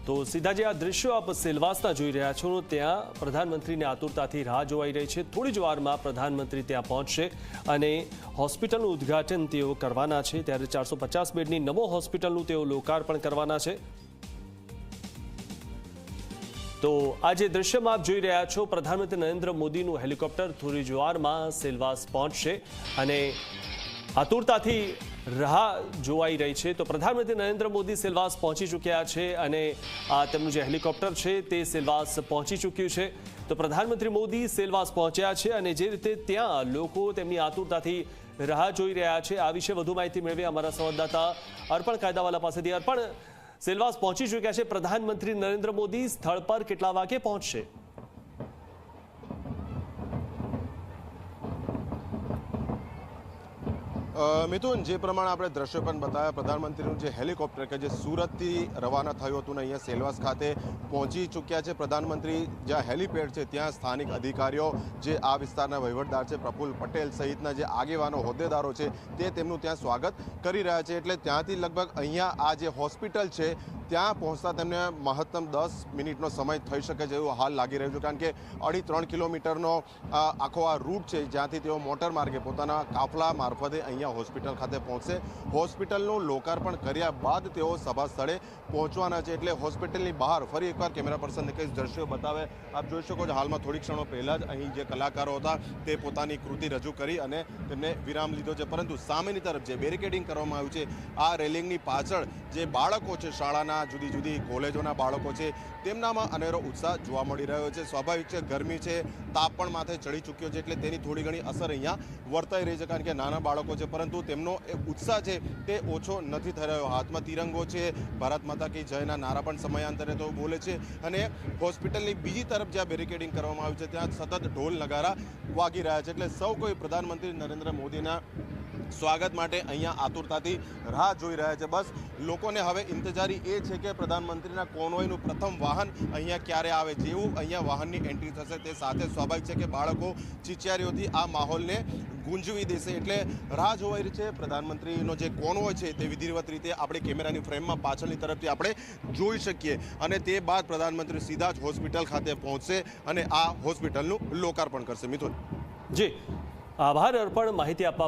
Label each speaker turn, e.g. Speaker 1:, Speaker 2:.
Speaker 1: તો સીધા જે આ દ્રશ્યો આપ સેલવાસના જોઈ રહ્યા છો ત્યાં પ્રધાનમંત્રીની આતુરતાથી રાહ જોવાઈ રહી છે। થોડી જ વારમાં પ્રધાનમંત્રી ત્યાં પહોંચશે અને હોસ્પિટલનું ઉદ્ઘાટન તેઓ કરવાના છે। ત્યારે 450 બેડની નવો હોસ્પિટલનું તેઓ લોકાર્પણ કરવાના છે। તો આ જે દ્રશ્યમાં આપ જોઈ રહ્યા છો પ્રધાનમંત્રી નરેન્દ્ર મોદીનું હેલિકોપ્ટર થોડી જ વારમાં સેલવાસ પહોંચશે અને આતુરતાથી રાહ જોવાઈ રહી છે। તો પ્રધાનમંત્રી નરેન્દ્ર મોદી સેલવાસ પહોંચી ચૂક્યા છે અને આ તેમનું જે હેલિકોપ્ટર છે તે સેલવાસ પહોંચી ચૂક્યું છે। તો પ્રધાનમંત્રી મોદી સેલવાસ પહોંચ્યા છે અને જે રીતે ત્યાં લોકો તેમની આતુરતાથી રાહ જોઈ રહ્યા છે આ વિશે વધુ માહિતી મેળવી અમારા સંવાદદાતા અર્પણ કાયદાવાલા પાસેથી। અર્પણ, સેલવાસ પહોંચી ચૂક્યા છે પ્રધાનમંત્રી નરેન્દ્ર મોદી, સ્થળ પર કેટલા વાગે પહોંચશે?
Speaker 2: મિથુન, જે પ્રમાણે આપણે દ્રશ્યો પણ બતાવ્યા, પ્રધાનમંત્રીનું જે હેલિકોપ્ટર કે જે સુરતથી રવાના થયું હતું ને અહીંયા સેલવાસ ખાતે પહોંચી ચૂક્યા છે પ્રધાનમંત્રી। જ્યાં હેલિપેડ છે ત્યાં સ્થાનિક અધિકારીઓ, જે આ વિસ્તારના વહીવટદાર છે પ્રફુલ્લ પટેલ સહિતના જે આગેવાનો હોદ્દેદારો છે તે તેમનું ત્યાં સ્વાગત કરી રહ્યા છે। એટલે ત્યાંથી લગભગ અહીંયા આ જે હોસ્પિટલ છે ત્યાં પહોંચતા તેમને મહત્તમ 10 મિનિટનો સમય થઈ શકે છે એવું હાલ લાગી રહ્યું છે, કારણ કે 2.5-3 કિલોમીટરનો આખો આ રૂટ છે જ્યાંથી તેઓ મોટર માર્ગે પોતાના કાફલા મારફતે અહીંયા હોસ્પિટલ ખાતે પહોંચશે। હોસ્પિટલનું લોકાર્પણ કર્યા બાદ તેઓ સભા સ્થળે પહોંચવાના છે। એટલે હોસ્પિટલની બહાર ફરી એકવાર કેમેરા પર્સનને કઈ દ્રશ્યો બતાવે। આપ જોઈ શકો છો હાલમાં થોડી ક્ષણો પહેલાં જ અહીં જે કલાકારો હતા તે પોતાની કૃતિ રજૂ કરી અને તેમને વિરામ લીધો છે, પરંતુ સામેની તરફ જે બેરિકેડિંગ કરવામાં આવ્યું છે આ રેલિંગની પાછળ જે બાળકો છે, શાળાના જુદી જુદી કોલેજોના બાળકો છે, તેમનામાં અનેરો ઉત્સાહ જોવા મળી રહ્યો છે। સ્વાભાવિક છે, ગરમી છે, તાપ પણ માથે ચડી ચૂક્યો છે એટલે તેની થોડી ઘણી અસર અહીંયા વર્તાઈ રહી છે, કારણ કે નાના બાળકો છે પરંતુ તેમનો એ ઉત્સાહ છે તે ઓછો નથી થઈ રહ્યો। હાથમાં તિરંગો છે, ભારત માતા કી જયના નારા પણ સમયાંતરે તો બોલે છે અને હોસ્પિટલની બીજી તરફ જ્યાં બેરિકેડિંગ કરવામાં આવ્યું છે ત્યાં સતત ઢોલ નગારા વાગી રહ્યા છે। એટલે સૌ કોઈ પ્રધાનમંત્રી નરેન્દ્ર મોદીના સ્વાગત માટે અહીંયા આતુરતાથી રાહ જોઈ રહ્યા છે। બસ લોકોને હવે ઇંતજારી એ છે કે પ્રધાનમંત્રીના કોન્વોયનું પ્રથમ વાહન અહીંયા ક્યારે આવે। જેવું અહીંયા વાહનની એન્ટ્રી થશે તે સાથે સ્વાભાવિક છે કે બાળકો ચિચિયારીઓથી આ માહોલને ગુંજવી દેશે, એટલે રાહ જોવાઈ રહી છે। પ્રધાનમંત્રીનો જે કોન્વોય છે તે વિધિવત રીતે આપણે કેમેરાની ફ્રેમમાં પાછળની તરફથી આપણે જોઈ શકીએ અને તે બાદ પ્રધાનમંત્રી સીધા જ હોસ્પિટલ ખાતે પહોંચશે અને આ હોસ્પિટલનું લોકાર્પણ કરશે। મિથુન,
Speaker 1: જી આભાર અર્પણ, માહિતી આપવા